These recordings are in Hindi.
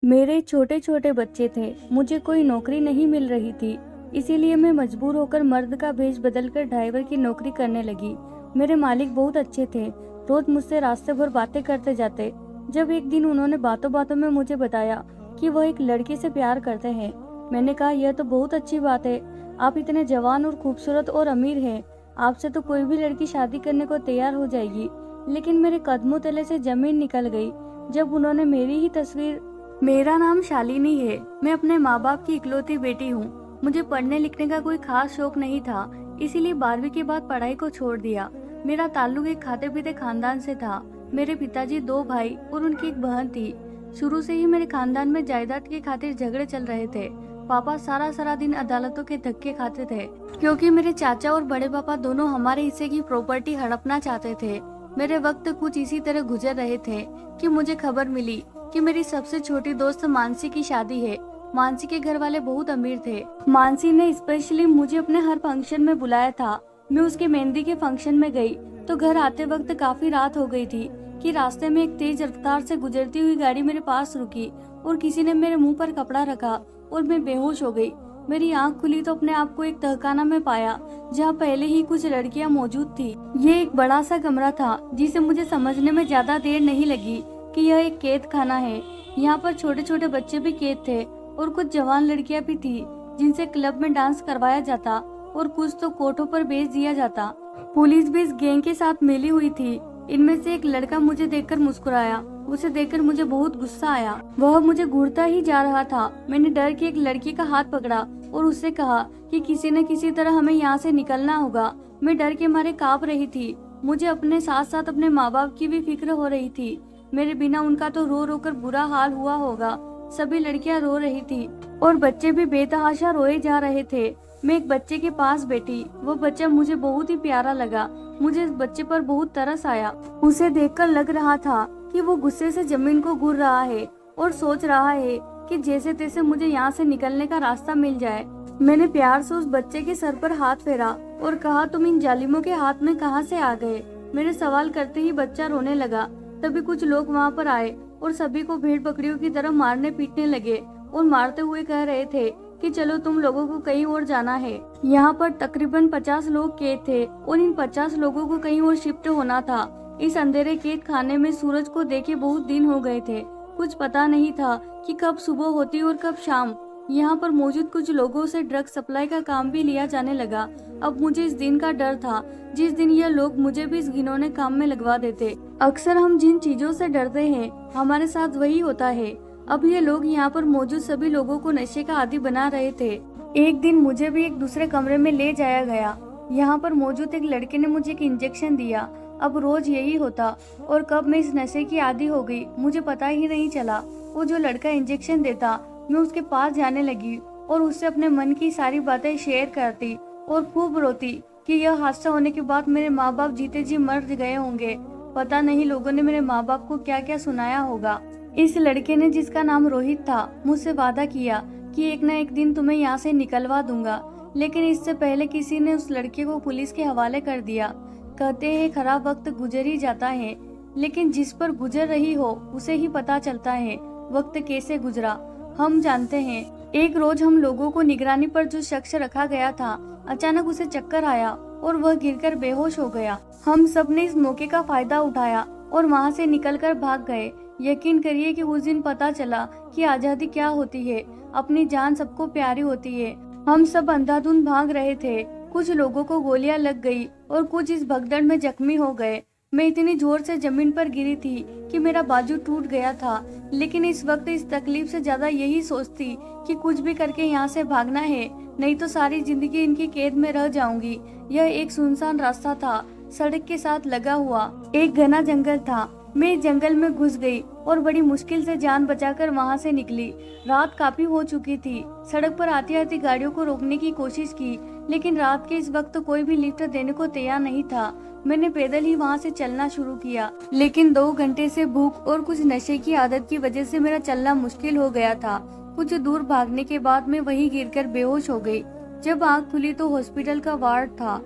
मेरे छोटे छोटे बच्चे थे, मुझे कोई नौकरी नहीं मिल रही थी। इसीलिए मैं मजबूर होकर मर्द का भेष बदलकर ड्राइवर की नौकरी करने लगी। मेरे मालिक बहुत अच्छे थे, रोज मुझसे रास्ते भर बातें करते जाते। जब एक दिन उन्होंने बातों बातों में मुझे बताया कि वह एक लड़की से प्यार करते हैं। मैंने कहा, यह तो बहुत अच्छी बात है। आप इतने जवान और खूबसूरत और अमीर हैं, आपसे तो कोई भी लड़की शादी करने को तैयार हो जाएगी। लेकिन मेरे कदमों तले से जमीन निकल गई जब उन्होंने मेरी ही तस्वीर। मेरा नाम शालिनी है। मैं अपने माँ बाप की इकलौती बेटी हूँ। मुझे पढ़ने लिखने का कोई खास शौक नहीं था, इसीलिए 12वीं के बाद पढ़ाई को छोड़ दिया। मेरा ताल्लुक एक खाते पीते खानदान से था। मेरे पिताजी 2 भाई और उनकी एक बहन थी। शुरू से ही मेरे खानदान में जायदाद के खातिर झगड़े चल रहे थे। पापा सारा सारा दिन अदालतों के धक्के खाते थे, क्योंकि मेरे चाचा और बड़े पापा दोनों हमारे हिस्से की प्रॉपर्टी हड़पना चाहते थे। मेरे वक्त कुछ इसी तरह गुजर रहे थे कि मुझे खबर मिली कि मेरी सबसे छोटी दोस्त मानसी की शादी है। मानसी के घर वाले बहुत अमीर थे। मानसी ने स्पेशली मुझे अपने हर फंक्शन में बुलाया था। मैं उसके मेहंदी के फंक्शन में गई तो घर आते वक्त काफी रात हो गई थी कि रास्ते में एक तेज रफ्तार से गुजरती हुई गाड़ी मेरे पास रुकी और किसी ने मेरे मुंह पर कपड़ा रखा और मैं बेहोश हो गई। मेरी आंख खुली तो अपने आप को एक तहखाना में पाया, जहाँ पहले ही कुछ लड़कियां मौजूद थी। ये एक बड़ा सा कमरा था जिसे मुझे समझने में ज्यादा देर नहीं लगी कि यह एक कैद खाना है। यहाँ पर छोटे छोटे बच्चे भी कैद थे और कुछ जवान लड़कियां भी थी जिनसे क्लब में डांस करवाया जाता और कुछ तो कोर्टों पर भेज दिया जाता। पुलिस भी इस गैंग के साथ मिली हुई थी। इनमें से एक लड़का मुझे देखकर मुस्कुराया। उसे देखकर मुझे बहुत गुस्सा आया। वह मुझे घूरता ही जा रहा था। मैंने डर के एक लड़की का हाथ पकड़ा और उससे कहा कि किसी न किसी तरह हमें यहाँ से निकलना होगा। मैं डर के मारे कांप रही थी। मुझे अपने साथ साथ अपने माँ बाप की भी फिक्र हो रही थी। मेरे बिना उनका तो रो रो कर बुरा हाल हुआ होगा। सभी लड़कियां रो रही थी और बच्चे भी बेतहाशा रोए जा रहे थे। मैं एक बच्चे के पास बैठी। वो बच्चा मुझे बहुत ही प्यारा लगा। मुझे इस बच्चे पर बहुत तरस आया। उसे देखकर लग रहा था कि वो गुस्से से जमीन को घूर रहा है और सोच रहा है कि जैसे तैसे मुझे यहाँ से निकलने का रास्ता मिल जाए। मैंने प्यार से उस बच्चे के सर पर हाथ फेरा और कहा, तुम इन जालिमों के हाथ में कहाँ से आ गए? मेरे सवाल करते ही बच्चा रोने लगा। तभी कुछ लोग वहाँ पर आए और सभी को भेड़ बकरियों की तरह मारने पीटने लगे और मारते हुए कह रहे थे कि चलो तुम लोगों को कहीं और जाना है। यहाँ पर तकरीबन 50 लोग कैद थे और इन 50 लोगों को कहीं और शिफ्ट होना था। इस अंधेरे कैद खाने में सूरज को देखे बहुत दिन हो गए थे। कुछ पता नहीं था कि कब सुबह होती और कब शाम। यहाँ पर मौजूद कुछ लोगों से ड्रग सप्लाई का काम भी लिया जाने लगा। अब मुझे इस दिन का डर था जिस दिन यह लोग मुझे भी इस घिनौने काम में लगवा देते। अक्सर हम जिन चीजों से डरते हैं हमारे साथ वही होता है। अब ये लोग यहाँ पर मौजूद सभी लोगों को नशे का आदी बना रहे थे। एक दिन मुझे भी एक दूसरे कमरे में ले जाया गया। यहाँ पर मौजूद एक लड़के ने मुझे एक इंजेक्शन दिया। अब रोज यही होता और कब मैं इस नशे की आदी हो गई मुझे पता ही नहीं चला। वो जो लड़का इंजेक्शन देता, मैं उसके पास जाने लगी और उससे अपने मन की सारी बातें शेयर करती और खूब रोती कि यह हादसा होने के बाद मेरे माँ बाप जीते जी मर गए होंगे। पता नहीं लोगों ने मेरे माँ बाप को क्या क्या सुनाया होगा। इस लड़के ने, जिसका नाम रोहित था, मुझसे वादा किया कि एक न एक दिन तुम्हें यहाँ से निकलवा दूंगा। लेकिन इससे पहले किसी ने उस लड़के को पुलिस के हवाले कर दिया। कहते हैं खराब वक्त गुजर ही जाता है, लेकिन जिस पर गुजर रही हो उसे ही पता चलता है वक्त कैसे गुजरा। हम जानते हैं, एक रोज हम लोगों को निगरानी पर जो शख्स रखा गया था, अचानक उसे चक्कर आया और वह गिरकर बेहोश हो गया। हम सब ने इस मौके का फायदा उठाया और वहां से निकलकर भाग गए। यकीन करिए कि उस दिन पता चला कि आजादी क्या होती है। अपनी जान सबको प्यारी होती है। हम सब अंधाधुंध भाग रहे थे। कुछ लोगों को गोलियां लग गई और कुछ इस भगदड़ में जख्मी हो गए। मैं इतनी जोर से जमीन पर गिरी थी कि मेरा बाजू टूट गया था। लेकिन इस वक्त इस तकलीफ से ज्यादा यही सोचती कि कुछ भी करके यहाँ से भागना है, नहीं तो सारी जिंदगी इनकी कैद में रह जाऊंगी। यह एक सुनसान रास्ता था, सड़क के साथ लगा हुआ एक घना जंगल था। मैं इस जंगल में घुस गई और बड़ी मुश्किल से जान बचाकर वहां से निकली। रात काफी हो चुकी थी। सड़क पर आती आती गाड़ियों को रोकने की कोशिश की, लेकिन रात के इस वक्त कोई भी लिफ्ट देने को तैयार नहीं था। मैंने पैदल ही वहां से चलना शुरू किया, लेकिन 2 घंटे से भूख और कुछ नशे की आदत की वजह से मेरा चलना मुश्किल हो गया था। कुछ दूर भागने के बाद मैं वहीं गिरकर बेहोश हो गई। जब आँख खुली तो हॉस्पिटल का वार्ड था।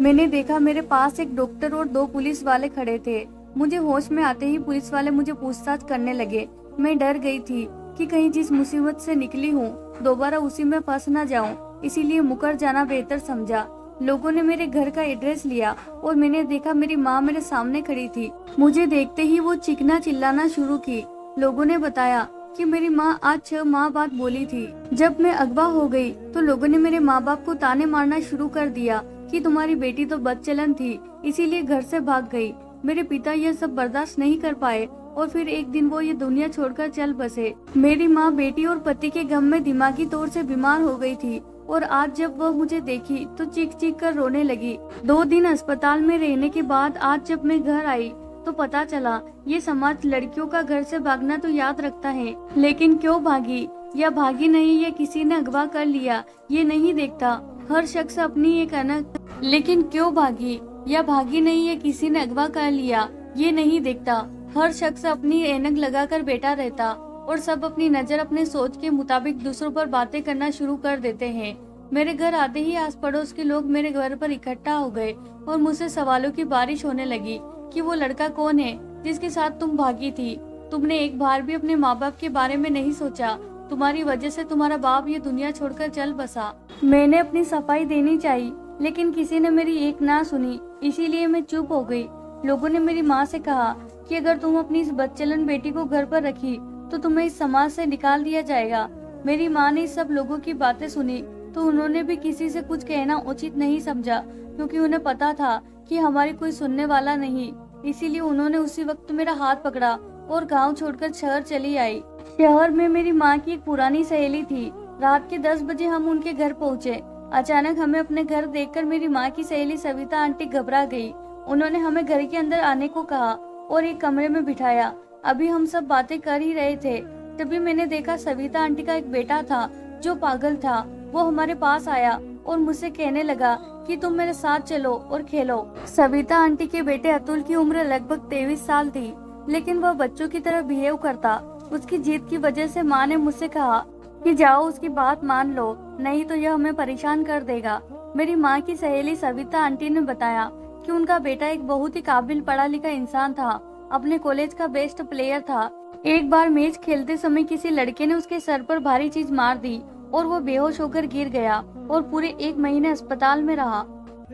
मैंने देखा मेरे पास एक डॉक्टर और 2 पुलिस वाले खड़े थे। मुझे होश में आते ही पुलिस वाले मुझे पूछताछ करने लगे। मैं डर गई थी कि कहीं जिस मुसीबत से निकली हूँ दोबारा उसी में फंस न जाऊं, इसीलिए मुकर जाना बेहतर समझा। लोगों ने मेरे घर का एड्रेस लिया और मैंने देखा मेरी माँ मेरे सामने खड़ी थी। मुझे देखते ही वो चीखना चिल्लाना शुरू की। लोगों ने बताया कि मेरी माँ आज 6 माह बाद बोली थी। जब मैं अगवा हो गई तो लोगों ने मेरे माँ बाप को ताने मारना शुरू कर दिया कि तुम्हारी बेटी तो बदचलन थी, इसीलिए घर से भाग गई। मेरे पिता यह सब बर्दाश्त नहीं कर पाए और फिर एक दिन वो ये दुनिया छोड़कर चल बसे। मेरी माँ बेटी और पति के गम में दिमागी तौर से बीमार हो गई थी और आज जब वह मुझे देखी तो चीख चीख कर रोने लगी। 2 दिन अस्पताल में रहने के बाद आज जब मैं घर आई तो पता चला ये समाज लड़कियों का घर से भागना तो याद रखता है, लेकिन क्यों भागी या भागी नहीं या किसी ने अगवा कर लिया ये नहीं देखता। हर शख्स अपनी एक अनक, लेकिन क्यों भागी या भागी नहीं या किसी ने अगवा कर लिया ये नहीं देखता। हर शख्स अपनी ऐनक लगाकर बैठा रहता और सब अपनी नजर अपने सोच के मुताबिक दूसरों पर बातें करना शुरू कर देते हैं। मेरे घर आते ही आस पड़ोस के लोग मेरे घर पर इकट्ठा हो गए और मुझसे सवालों की बारिश होने लगी कि वो लड़का कौन है जिसके साथ तुम भागी थी। तुमने एक बार भी अपने माँ बाप के बारे में नहीं सोचा। तुम्हारी वजह से तुम्हारा बाप ये दुनिया छोड़कर चल बसा। मैंने अपनी सफाई देनी चाहिए लेकिन किसी ने मेरी एक ना सुनी, इसीलिए मैं चुप हो गई। लोगों ने मेरी माँ से कहा कि अगर तुम अपनी इस बदचलन बेटी को घर पर रखी तो तुम्हें इस समाज से निकाल दिया जाएगा। मेरी माँ ने सब लोगों की बातें सुनी तो उन्होंने भी किसी से कुछ कहना उचित नहीं समझा, क्योंकि उन्हें पता था कि हमारी कोई सुनने वाला नहीं। इसीलिए उन्होंने उसी वक्त मेरा हाथ पकड़ा और गांव छोड़कर शहर चली आई। शहर में मेरी माँ की एक पुरानी सहेली थी। रात के 10 बजे हम उनके घर पहुँचे। अचानक हमें अपने घर देखकर मेरी माँ की सहेली सविता आंटी घबरा गई। उन्होंने हमें घर के अंदर आने को कहा और एक कमरे में बिठाया। अभी हम सब बातें कर ही रहे थे तभी मैंने देखा सविता आंटी का एक बेटा था जो पागल था। वो हमारे पास आया और मुझसे कहने लगा कि तुम मेरे साथ चलो और खेलो। सविता आंटी के बेटे अतुल की उम्र लगभग 23 साल थी, लेकिन वह बच्चों की तरह बिहेव करता। उसकी जिद की वजह से माँ ने मुझसे कहा कि जाओ उसकी बात मान लो, नहीं तो यह हमें परेशान कर देगा। मेरी माँ की सहेली सविता आंटी ने बताया कि उनका बेटा एक बहुत ही काबिल पढ़ा लिखा इंसान था, अपने कॉलेज का बेस्ट प्लेयर था। एक बार मैच खेलते समय किसी लड़के ने उसके सर पर भारी चीज मार दी और वो बेहोश होकर गिर गया और पूरे 1 महीने अस्पताल में रहा।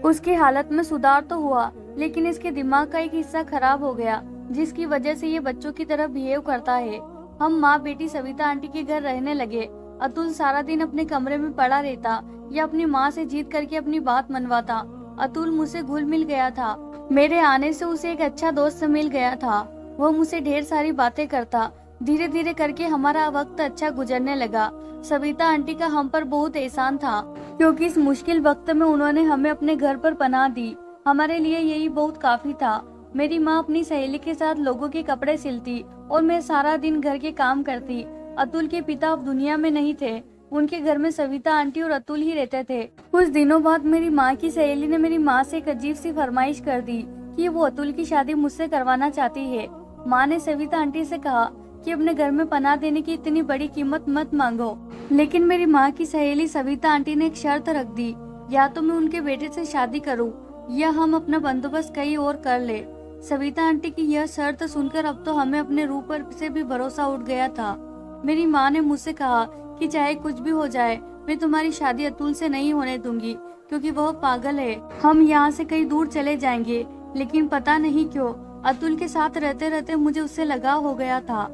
उसकी हालत में सुधार तो हुआ, लेकिन इसके दिमाग का एक हिस्सा खराब हो गया, जिसकी वजह से ये बच्चों की तरह बिहेव करता है। हम माँ बेटी सविता आंटी के घर रहने लगे। अतुल सारा दिन अपने कमरे में पड़ा रहता या अपनी माँ से जीत करके अपनी बात मनवाता। अतुल मुझसे घुल मिल गया था। मेरे आने से उसे एक अच्छा दोस्त मिल गया था। वह मुझसे ढेर सारी बातें करता। धीरे धीरे करके हमारा वक्त अच्छा गुजरने लगा। सविता आंटी का हम पर बहुत एहसान था, क्योंकि इस मुश्किल वक्त में उन्होंने हमें अपने घर पर पनाह दी। हमारे लिए यही बहुत काफी था। मेरी माँ अपनी सहेली के साथ लोगों के कपड़े सिलती और मैं सारा दिन घर के काम करती। अतुल के पिता अब दुनिया में नहीं थे। उनके घर में सविता आंटी और अतुल ही रहते थे। कुछ दिनों बाद मेरी माँ की सहेली ने मेरी माँ से एक अजीब सी फरमाइश कर दी कि वो अतुल की शादी मुझसे करवाना चाहती है। माँ ने सविता आंटी से कहा कि अपने घर में पनाह देने की इतनी बड़ी कीमत मत मांगो, लेकिन मेरी माँ की सहेली सविता आंटी ने एक शर्त रख दी, या तो मैं उनके बेटे से शादी करूं या हम अपना बंदोबस्त कहीं और कर ले। सविता आंटी की यह शर्त सुनकर अब तो हमें अपने रूह पर से भी भरोसा उठ गया था। मेरी माँ ने मुझसे कहा कि चाहे कुछ भी हो जाए मैं तुम्हारी शादी अतुल से नहीं होने दूंगी, क्योंकि वह पागल है। हम यहाँ से कहीं दूर चले जाएंगे, लेकिन पता नहीं क्यों अतुल के साथ रहते रहते मुझे उससे लगाव हो गया था।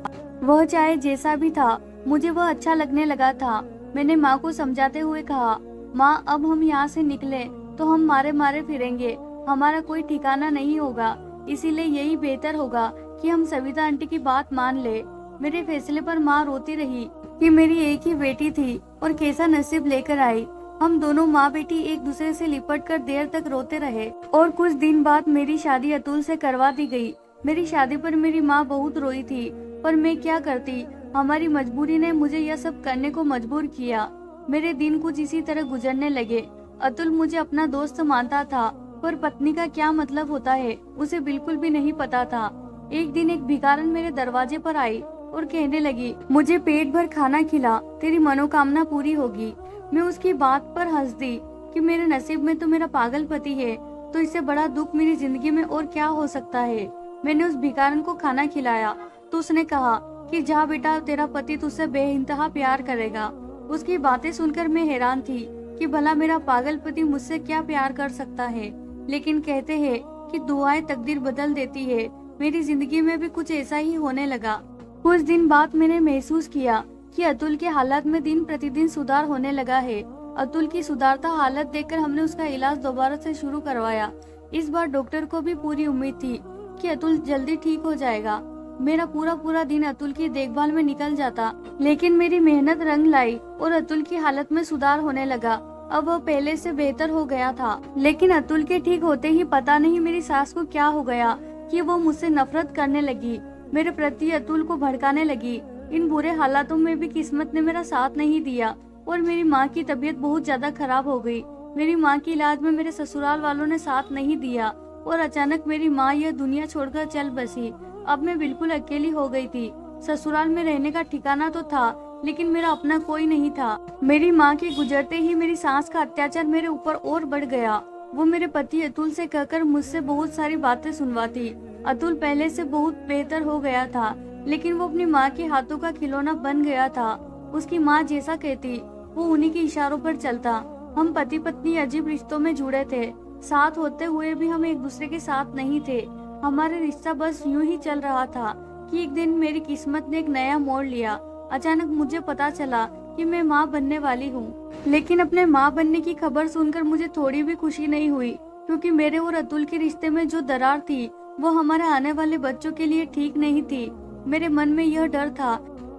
वह चाहे जैसा भी था मुझे वह अच्छा लगने लगा था। मैंने माँ को समझाते हुए कहा, माँ अब हम यहाँ से निकले तो हम मारे मारे फिरेंगे, हमारा कोई ठिकाना नहीं होगा, इसीलिए यही बेहतर होगा कि हम सविता आंटी की बात मान ले। मेरे फैसले पर माँ रोती रही कि मेरी एक ही बेटी थी और कैसा नसीब लेकर आई। हम दोनों माँ बेटी एक दूसरे से लिपटकर देर तक रोते रहे और कुछ दिन बाद मेरी शादी अतुल से करवा दी गई। मेरी शादी पर मेरी माँ बहुत रोई थी, पर मैं क्या करती, हमारी मजबूरी ने मुझे यह सब करने को मजबूर किया। मेरे दिन कुछ इसी तरह गुजरने लगे। अतुल मुझे अपना दोस्त मानता था, पर पत्नी का क्या मतलब होता है उसे बिल्कुल भी नहीं पता था। एक दिन एक भिखारन मेरे दरवाजे पर आई और कहने लगी, मुझे पेट भर खाना खिला, तेरी मनोकामना पूरी होगी। मैं उसकी बात पर हंस दी कि मेरे नसीब में तो मेरा पागल पति है, तो इससे बड़ा दुख मेरी जिंदगी में और क्या हो सकता है। मैंने उस भिखारन को खाना खिलाया तो उसने कहा कि जा बेटा, तेरा पति तुझसे बेइंतहा प्यार करेगा। उसकी बातें सुनकर मैं हैरान थी कि भला मेरा पागल पति मुझसे क्या प्यार कर सकता है। लेकिन कहते हैं कि दुआएं तकदीर बदल देती है। मेरी जिंदगी में भी कुछ ऐसा ही होने लगा। कुछ दिन बाद मैंने महसूस किया कि अतुल के हालात में दिन प्रतिदिन सुधार होने लगा है। अतुल की सुधारता हालत देखकर हमने उसका इलाज दोबारा से शुरू करवाया। इस बार डॉक्टर को भी पूरी उम्मीद थी कि अतुल जल्दी ठीक हो जाएगा। मेरा पूरा दिन अतुल की देखभाल में निकल जाता, लेकिन मेरी मेहनत रंग लाई और अतुल की हालत में सुधार होने लगा। अब वह पहले से बेहतर हो गया था। लेकिन अतुल के ठीक होते ही पता नहीं मेरी सास को क्या हो गया कि वो मुझसे नफरत करने लगी, मेरे प्रति अतुल को भड़काने लगी। इन बुरे हालातों में भी किस्मत ने मेरा साथ नहीं दिया और मेरी माँ की तबीयत बहुत ज्यादा खराब हो गई। मेरी माँ की इलाज में मेरे ससुराल वालों ने साथ नहीं दिया और अचानक मेरी माँ यह दुनिया छोड़कर चल बसी। अब मैं बिल्कुल अकेली हो गई थी। ससुराल में रहने का ठिकाना तो था, लेकिन मेरा अपना कोई नहीं था। मेरी माँ के गुजरते ही मेरी सास का अत्याचार मेरे ऊपर और बढ़ गया। वो मेरे पति अतुल से कहकर मुझसे बहुत सारी बातें सुनवाती। अतुल पहले से बहुत बेहतर हो गया था, लेकिन वो अपनी माँ के हाथों का खिलौना बन गया था। उसकी माँ जैसा कहती वो उन्हीं के इशारों पर चलता। हम पति पत्नी अजीब रिश्तों में जुड़े थे। साथ होते हुए भी हम एक दूसरे के साथ नहीं थे। हमारा रिश्ता बस यूं ही चल रहा था कि एक दिन मेरी किस्मत ने एक नया मोड़ लिया। अचानक मुझे पता चला कि मैं माँ बनने वाली हूँ। लेकिन अपने माँ बनने की खबर सुनकर मुझे थोड़ी भी खुशी नहीं हुई, क्योंकि मेरे और अतुल के रिश्ते में जो दरार थी वो हमारे आने वाले बच्चों के लिए ठीक नहीं थी। मेरे मन में यह डर था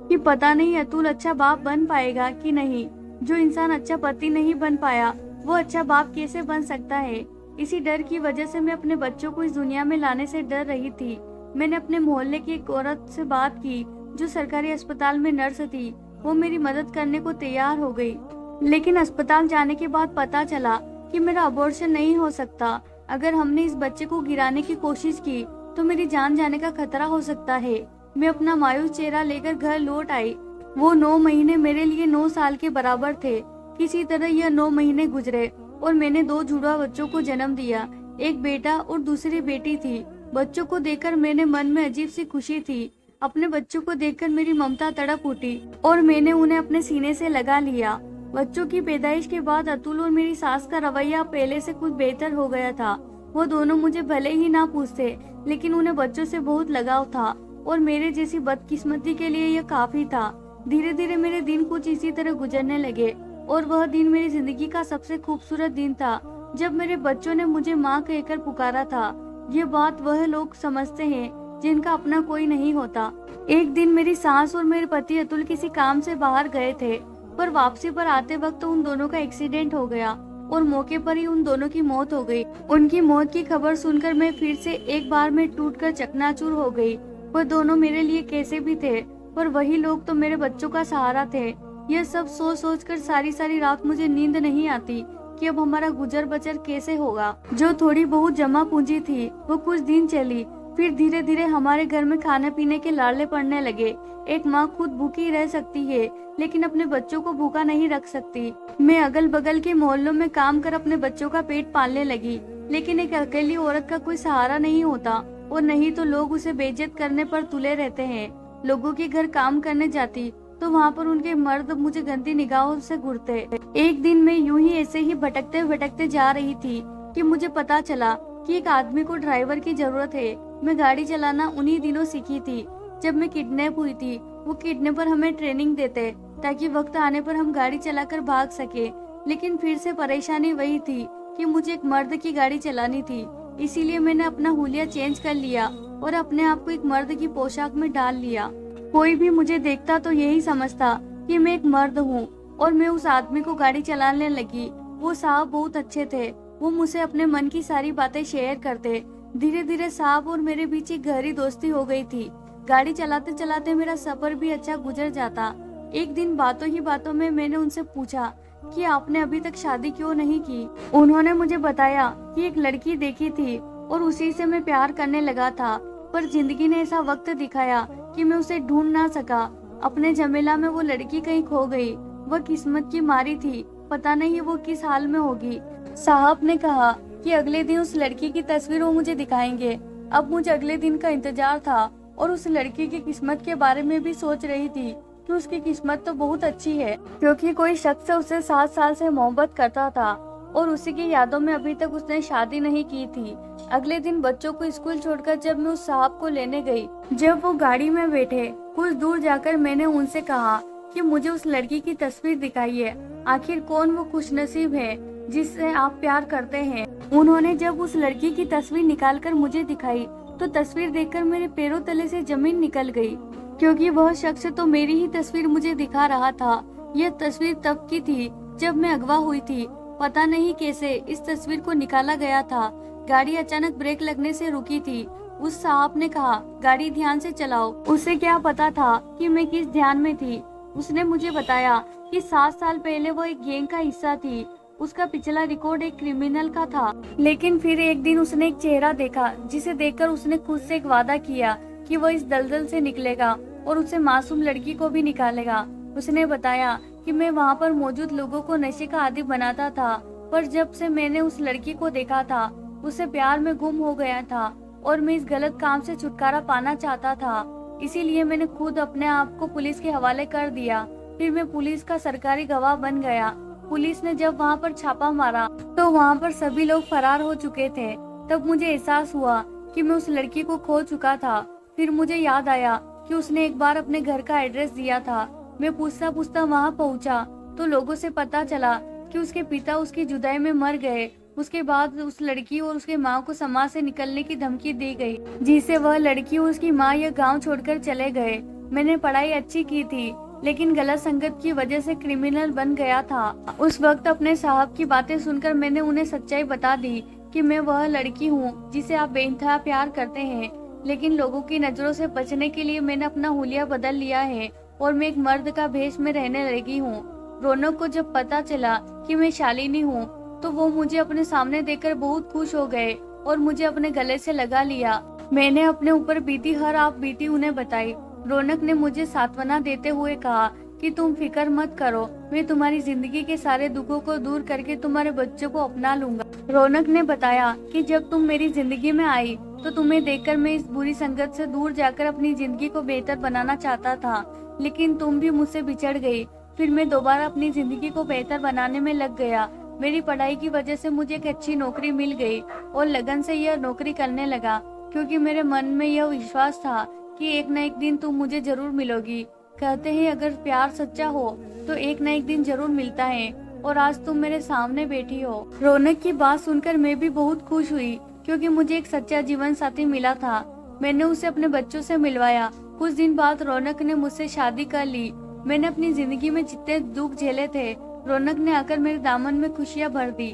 कि पता नहीं अतुल अच्छा बाप बन पाएगा कि नहीं। जो इंसान अच्छा पति नहीं बन पाया वो अच्छा बाप कैसे बन सकता है। इसी डर की वजह से मैं अपने बच्चों को इस दुनिया में लाने से डर रही थी। मैंने अपने मोहल्ले की एक औरत से बात की जो सरकारी अस्पताल में नर्स थी। वो मेरी मदद करने को तैयार हो गई, लेकिन अस्पताल जाने के बाद पता चला कि मेरा अबॉर्शन नहीं हो सकता। अगर हमने इस बच्चे को गिराने की कोशिश की तो मेरी जान जाने का खतरा हो सकता है। मैं अपना मायूस चेहरा लेकर घर लौट आई। वो 9 महीने मेरे लिए 9 साल के बराबर थे। किसी तरह यह 9 महीने गुजरे और मैंने 2 जुड़वा बच्चों को जन्म दिया। एक बेटा और दूसरी बेटी थी। बच्चों को देखकर मेरे मन में अजीब सी खुशी थी। अपने बच्चों को देखकर मेरी ममता तड़प उठी और मैंने उन्हें अपने सीने से लगा लिया। बच्चों की पैदाइश के बाद अतुल और मेरी सास का रवैया पहले से कुछ बेहतर हो गया था। वो दोनों मुझे भले ही ना पूछते, लेकिन उन्हें बच्चों से बहुत लगाव था और मेरे जैसी बदकिस्मती के लिए यह काफी था। धीरे धीरे मेरे दिन कुछ इसी तरह गुजरने लगे और वह दिन मेरी जिंदगी का सबसे खूबसूरत दिन था जब मेरे बच्चों ने मुझे माँ कहकर पुकारा था। ये बात वह लोग समझते हैं जिनका अपना कोई नहीं होता। एक दिन मेरी सास और मेरे पति अतुल किसी काम से बाहर गए थे, पर वापसी पर आते वक्त उन दोनों का एक्सीडेंट हो गया और मौके पर ही उन दोनों की मौत हो गई। उनकी मौत की खबर सुनकर मैं फिर से एक बार में टूटकर चकनाचूर हो गई। वह दोनों मेरे लिए कैसे भी थे, पर वही लोग तो मेरे बच्चों का सहारा थे। यह सब सोच कर सारी रात मुझे नींद नहीं आती कि अब हमारा गुजर बचर कैसे होगा। जो थोड़ी बहुत जमा पूंजी थी वो कुछ दिन चली, फिर धीरे धीरे हमारे घर में खाने पीने के लाड़ले पड़ने लगे। एक माँ खुद भूखी रह सकती है, लेकिन अपने बच्चों को भूखा नहीं रख सकती। मैं अगल बगल के मोहल्लों में काम कर अपने बच्चों का पेट पालने लगी, लेकिन एक अकेली औरत का कोई सहारा नहीं होता और नहीं तो लोग उसे बेइज्जत करने पर तुले रहते हैं। लोगों के घर काम करने जाती तो वहाँ पर उनके मर्द मुझे गंदी निगाहों से घूरते। एक दिन मैं यूं ही ऐसे ही भटकते भटकते जा रही थी कि मुझे पता चला कि एक आदमी को ड्राइवर की जरूरत है। मैं गाड़ी चलाना उन्हीं दिनों सीखी थी जब मैं किडनैप हुई थी। वो किडनैपर हमें ट्रेनिंग देते ताकि वक्त आने पर हम गाड़ी चलाकर भाग सके। लेकिन फिर से परेशानी वही थी कि मुझे एक मर्द की गाड़ी चलानी थी। इसीलिए मैंने अपना हुलिया चेंज कर लिया और अपने आप को एक मर्द की पोशाक में डाल लिया। कोई भी मुझे देखता तो यही समझता कि मैं एक मर्द हूँ और मैं उस आदमी को गाड़ी चलाने लगी। वो साहब बहुत अच्छे थे। वो मुझसे अपने मन की सारी बातें शेयर करते। धीरे धीरे साहब और मेरे बीच एक गहरी दोस्ती हो गई थी। गाड़ी चलाते चलाते मेरा सफर भी अच्छा गुजर जाता। एक दिन बातों ही बातों में मैंने उनसे पूछा कि आपने अभी तक शादी क्यों नहीं की। उन्होंने मुझे बताया कि एक लड़की देखी थी और उसी से मैं प्यार करने लगा था, पर जिंदगी ने ऐसा वक्त दिखाया कि मैं उसे ढूंढ ना सका। अपने झमेला में वो लड़की कहीं खो गई। वह किस्मत की मारी थी, पता नहीं वो किस हाल में होगी। साहब ने कहा कि अगले दिन उस लड़की की तस्वीर वो मुझे दिखाएंगे। अब मुझे अगले दिन का इंतजार था। और उस लड़की की किस्मत के बारे में भी सोच रही थी कि उसकी किस्मत तो बहुत अच्छी है, क्योंकि कोई शख्स उससे 7 साल से मोहब्बत करता था और उसी की यादों में अभी तक उसने शादी नहीं की थी। अगले दिन बच्चों को स्कूल छोड़कर जब मैं उस साहब को लेने गई, जब वो गाड़ी में बैठे, कुछ दूर जाकर मैंने उनसे कहा कि मुझे उस लड़की की तस्वीर दिखाइए, आखिर कौन वो खुशनसीब है जिससे आप प्यार करते हैं। उन्होंने जब उस लड़की की तस्वीर निकालकर मुझे दिखाई तो तस्वीर देखकर मेरे पैरों तले से जमीन निकल गई, क्योंकि वह शख्स तो मेरी ही तस्वीर मुझे दिखा रहा था। यह तस्वीर तब की थी जब मैं अगवा हुई थी। पता नहीं कैसे इस तस्वीर को निकाला गया था। गाड़ी अचानक ब्रेक लगने से रुकी थी। उस साहब ने कहा, गाड़ी ध्यान से चलाओ। उसे क्या पता था कि मैं किस ध्यान में थी। उसने मुझे बताया कि 7 साल पहले वो एक गैंग का हिस्सा थी। उसका पिछला रिकॉर्ड एक क्रिमिनल का था, लेकिन फिर एक दिन उसने एक चेहरा देखा जिसे देखकर उसने खुद से एक वादा किया कि वो इस दलदल से निकलेगा और उसे मासूम लड़की को भी निकालेगा। उसने बताया कि मैं वहाँ पर मौजूद लोगों को नशे का आदी बनाता था, पर जब से मैंने उस लड़की को देखा था उसे प्यार में गुम हो गया था और मैं इस गलत काम से छुटकारा पाना चाहता था। इसीलिए मैंने खुद अपने आप को पुलिस के हवाले कर दिया। फिर मैं पुलिस का सरकारी गवाह बन गया। पुलिस ने जब वहाँ पर छापा मारा तो वहाँ पर सभी लोग फरार हो चुके थे। तब मुझे एहसास हुआ कि मैं उस लड़की को खो चुका था। फिर मुझे याद आया कि उसने एक बार अपने घर का एड्रेस दिया था। मैं पूछता पूछता वहाँ पहुँचा तो लोगों से पता चला कि उसके पिता उसकी जुदाई में मर गए। उसके बाद उस लड़की और उसके माँ को समाज से निकलने की धमकी दी गई, जिससे वह लड़की और उसकी माँ यह गांव छोड़कर चले गए। मैंने पढ़ाई अच्छी की थी, लेकिन गलत संगत की वजह से क्रिमिनल बन गया था। उस वक्त अपने साहब की बातें सुनकर मैंने उन्हें सच्चाई बता दी कि मैं वह लड़की हूँ जिसे आप बेइंतहा प्यार करते हैं, लेकिन लोगों की नजरों से बचने के लिए मैंने अपना हुलिया बदल लिया है और मैं एक मर्द का भेष में रहने लगी हूँ। रौनक को जब पता चला कि मैं शालिनी हूँ तो वो मुझे अपने सामने देखकर बहुत खुश हो गए और मुझे अपने गले से लगा लिया। मैंने अपने ऊपर बीती हर आप बीती उन्हें बताई। रौनक ने मुझे सांत्वना देते हुए कहा कि तुम फिक्र मत करो, मैं तुम्हारी जिंदगी के सारे दुखों को दूर करके तुम्हारे बच्चों को अपना लूंगा। रौनक ने बताया कि जब तुम मेरी जिंदगी में आई तो तुम्हें देखकर मैं इस बुरी संगत से दूर जाकर अपनी जिंदगी को बेहतर बनाना चाहता था, लेकिन तुम भी मुझसे बिछड़ गई। फिर मैं दोबारा अपनी जिंदगी को बेहतर बनाने में लग गया। मेरी पढ़ाई की वजह से मुझे एक अच्छी नौकरी मिल गई और लगन से यह नौकरी करने लगा, क्योंकि मेरे मन में यह विश्वास था कि एक न एक दिन तुम मुझे जरूर मिलोगी। कहते हैं अगर प्यार सच्चा हो तो एक न एक दिन जरूर मिलता है, और आज तुम मेरे सामने बैठी हो। रौनक की बात सुनकर मैं भी बहुत खुश हुई, क्योंकि मुझे एक सच्चा जीवन साथी मिला था। मैंने उसे अपने बच्चों से मिलवाया। कुछ दिन बाद रौनक ने मुझसे शादी कर ली। मैंने अपनी जिंदगी में जितने दुख झेले थे, रौनक ने आकर मेरे दामन में खुशियां भर दी।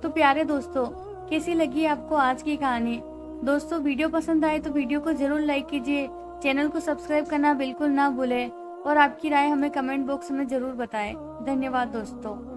तो प्यारे दोस्तों, कैसी लगी आपको आज की कहानी? दोस्तों, वीडियो पसंद आए तो वीडियो को जरूर लाइक कीजिए, चैनल को सब्सक्राइब करना बिल्कुल ना भूलें और आपकी राय हमें कमेंट बॉक्स में जरूर बताएं। धन्यवाद दोस्तों।